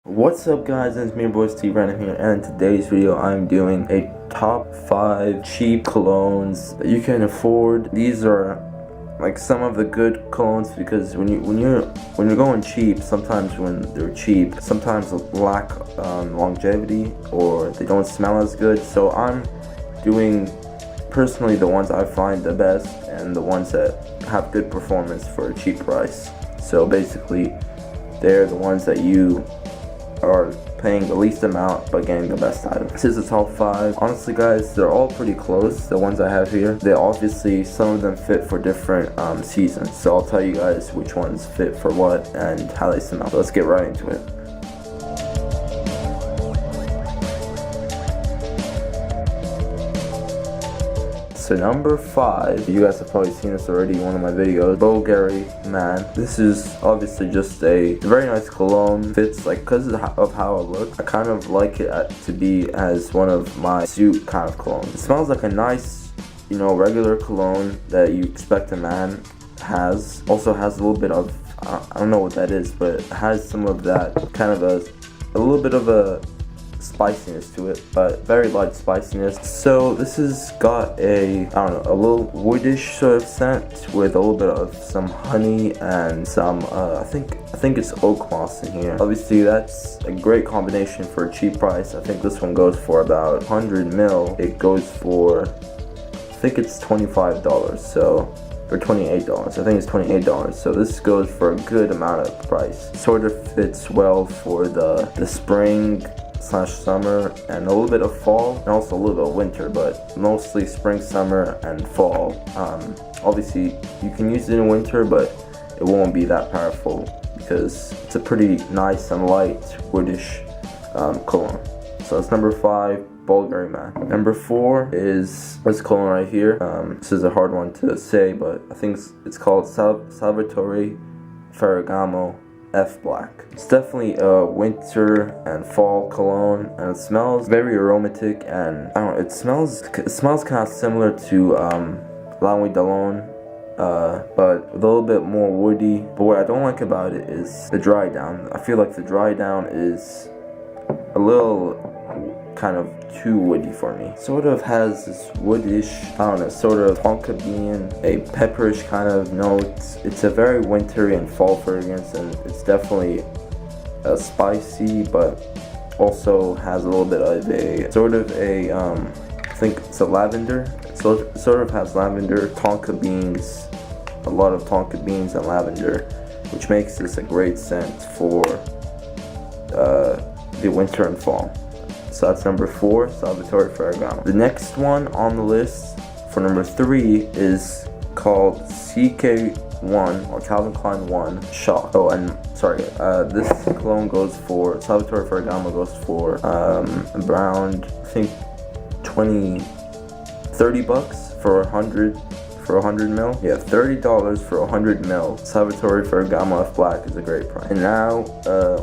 What's up guys, it's me your boy SteveRandom here, and in today's video I'm doing a top 5 cheap colognes that you can afford. These are like some of the good colognes because when you're going cheap, sometimes when they're cheap, sometimes lack longevity or they don't smell as good. So I'm doing personally the ones I find the best and the ones that have good performance for a cheap price. So basically they're the ones that you are paying the least amount but getting the best item. This is the top 5. Honestly guys, they're all pretty close, the ones I have here. They obviously, some of them fit for different seasons, so I'll tell you guys which ones fit for what and how they smell. So let's get right into it. So number 5, you guys have probably seen this already in one of my videos, Bulgari Man. This is obviously just a very nice cologne. Fits like, because of how it looks, I kind of like it to be as one of my suit kind of cologne. It smells like a nice, regular cologne that you expect a man has. Also has a little bit of, I don't know what that is, but it has some of that kind of a little bit of a spiciness to it, but very light spiciness. So this has got a little woodish sort of scent with a little bit of some honey and some I think it's oak moss in here. Obviously that's a great combination for a cheap price. I think this one goes for about 100 ml. It goes for, I think it's $25, so for $28. I think it's $28. So this goes for a good amount of price. Sort of fits well for the spring / summer and a little bit of fall and also a little bit of winter, but mostly spring, summer, and fall. Obviously you can use it in winter, but it won't be that powerful because it's a pretty nice and light woodish cologne. So that's number 5, Bulgari Man. Number 4 is this cologne right here. This is a hard one to say, but I think it's called Lavatory Ferragamo F Black. It's definitely a winter and fall cologne, and it smells very aromatic, and I don't know, it smells kind of similar to La Nuit d'Alone, but a little bit more woody. But what I don't like about it is the dry down. I feel like the dry down is a little kind of too woody for me. Sort of has this woodish, sort of tonka bean, a pepperish kind of note. It's a very wintry and fall fragrance, and it's definitely spicy, but also has a little bit of a sort of a I think it's a lavender. It sort of has lavender, tonka beans, a lot of tonka beans and lavender, which makes this a great scent for the winter and fall. So that's number 4, Salvatore Ferragamo. The next one on the list for number 3 is called Ck1 or Calvin Klein 1 Shaw. Oh, and sorry, this cologne goes for, Salvatore Ferragamo goes for around, I think, $30 for 100 mil. Yeah, $30 for 100 mil. Salvatore Ferragamo F Black is a great price. And now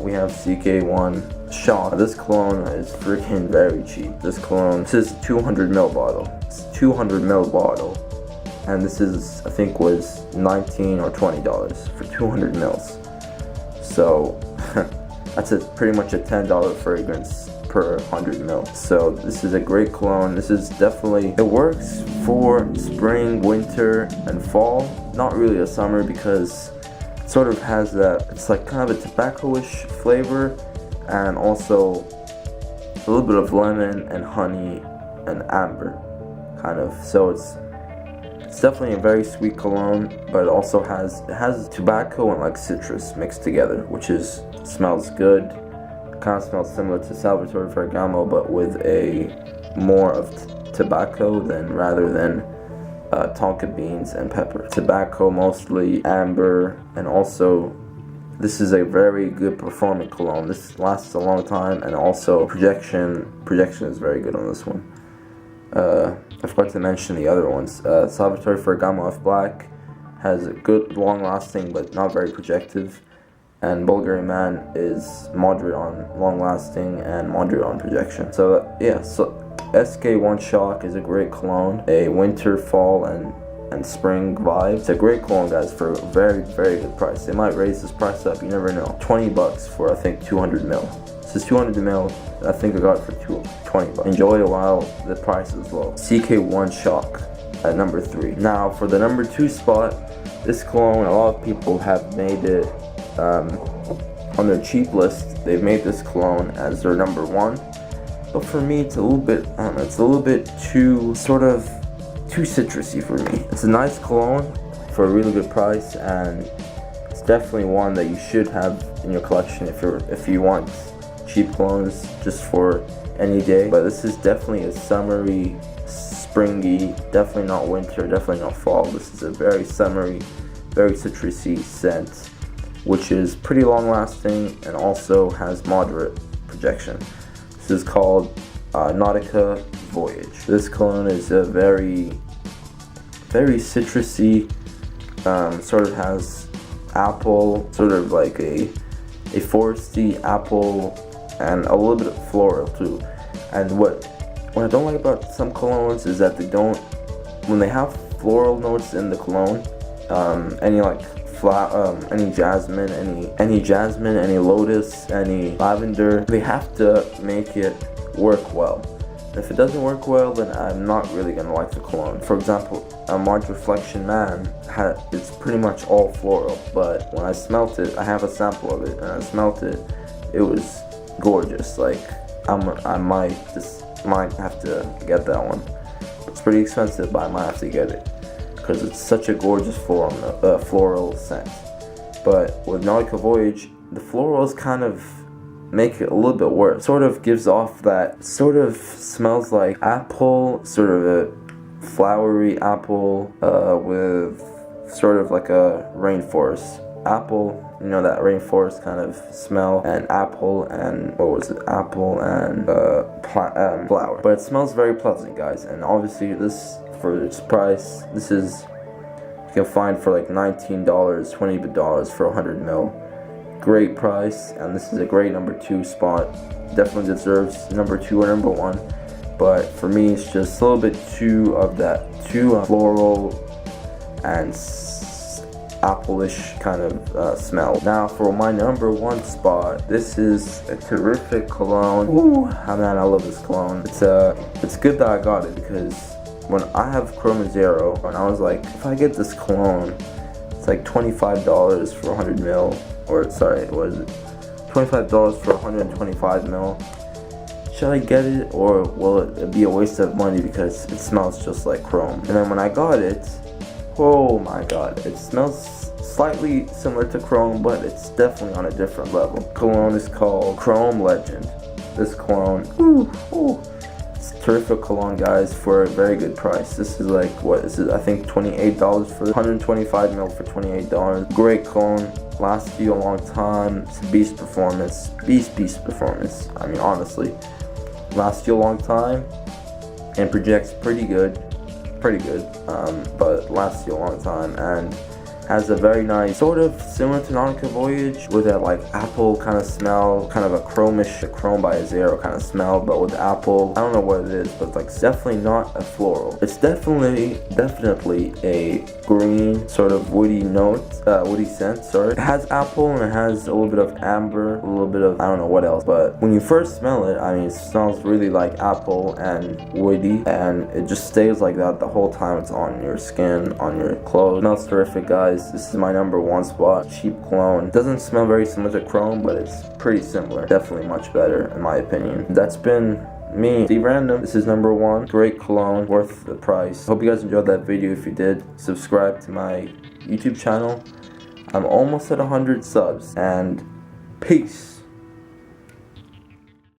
we have Ck1 Shaw. This cologne is freaking very cheap. This is a 200 ml bottle. It's a 200 ml bottle, and this is, I think, was $19 or $20 for 200 mils. So that's pretty much a $10 fragrance per 100 ml. So this is a great cologne. This is definitely, it works for spring, winter, and fall. Not really a summer because it sort of has that, it's like kind of a tobacco-ish flavor, and also a little bit of lemon and honey and amber kind of. So it's definitely a very sweet cologne, but it also has tobacco and like citrus mixed together, which smells good. Kind of smells similar to Salvatore Ferragamo, but with a more of tobacco rather than tonka beans and pepper. Tobacco mostly, amber, and also this is a very good performing cologne. This lasts a long time, and also projection is very good on this one. I forgot to mention the other ones. Salvatore Ferragamo F Black has a good long lasting but not very projective, and Bulgari Man is moderate on long lasting and moderate on projection. So yeah, so Ck1 Shaw is a great cologne, a winter, fall, and and spring vibe. It's a great cologne, guys, for a very, very good price. They might raise this price up, you never know. 20 bucks for, I think, 200 mil. This is 200 mil. I think I got it for 20 bucks. Enjoy it while the price is low. Ck1 Shaw at number 3. Now, for the number 2 spot, this cologne, a lot of people have made it on their cheap list. They've made this cologne as their number 1. But for me, it's a little bit, I don't know, it's a little bit too citrusy for me. It's a nice cologne for a really good price, and it's definitely one that you should have in your collection if you want cheap colognes just for any day. But this is definitely a summery, springy, definitely not winter, definitely not fall. This is a very summery, very citrusy scent, which is pretty long lasting and also has moderate projection. This is called Nautica Voyage. This cologne is a very citrusy, sort of has apple, sort of like a foresty apple, and a little bit of floral too. And what I don't like about some colognes is that when they have floral notes in the cologne, any like any jasmine, any lotus, any lavender, they have to make it work well. If it doesn't work well, then I'm not really gonna like the cologne. For example, a Marge Reflection Man, it's pretty much all floral, but when I smelt it, I have a sample of it, and I smelt it, it was gorgeous. Like, I might have to get that one. It's pretty expensive, but I might have to get it, because it's such a gorgeous floral scent. But with Nautica Voyage, the florals kind of make it a little bit worse. Sort of gives off that, sort of smells like apple, sort of a flowery apple with sort of like a rainforest apple, you know, that rainforest kind of smell, and apple and apple and flower. But it smells very pleasant, guys, and obviously this, for its price, this is, you can find for like $19, $20 for 100 ml. Great price, and this is a great number 2 spot. Definitely deserves number 2 or number 1, but for me it's just a little bit too floral and apple-ish kind of smell. Now for my number 1 spot, this is a terrific cologne. Ooh, man, I love this cologne. It's good that I got it, because when I have Chroma Zero, and I was like, if I get this cologne, it's like $25 for 100 ml. Or sorry, what is it? $25 for 125 ml. Should I get it, or will it be a waste of money because it smells just like chrome? And then when I got it, oh my god, it smells slightly similar to chrome, but it's definitely on a different level. Cologne is called Chrome Legend. This cologne, it's a terrific cologne, guys, for a very good price. This is like, what is it? I think $28 for 125 ml for $28. Great cologne. Lasts you a long time. It's a beast performance. Beast performance. I mean, honestly, lasts you a long time and projects pretty good, but lasts you a long time, and has a very nice, sort of similar to Nautica Voyage, with that like apple kind of smell, kind of a Chrome by Zero kind of smell, but with apple. I don't know what it is, but like, it's definitely not a floral. It's definitely a green, sort of woody scent, sorry. It has apple, and it has a little bit of amber, a little bit of, I don't know what else, but when you first smell it, I mean, it smells really like apple and woody, and it just stays like that the whole time it's on your skin, on your clothes. It smells terrific, guys. This is my number 1 spot. Cheap cologne. Doesn't smell very similar to chrome, but it's pretty similar. Definitely much better, in my opinion. That's been me, SteveRandom. This is number 1. Great cologne, worth the price. Hope you guys enjoyed that video. If you did, subscribe to my YouTube channel. I'm almost at 100 subs, and peace.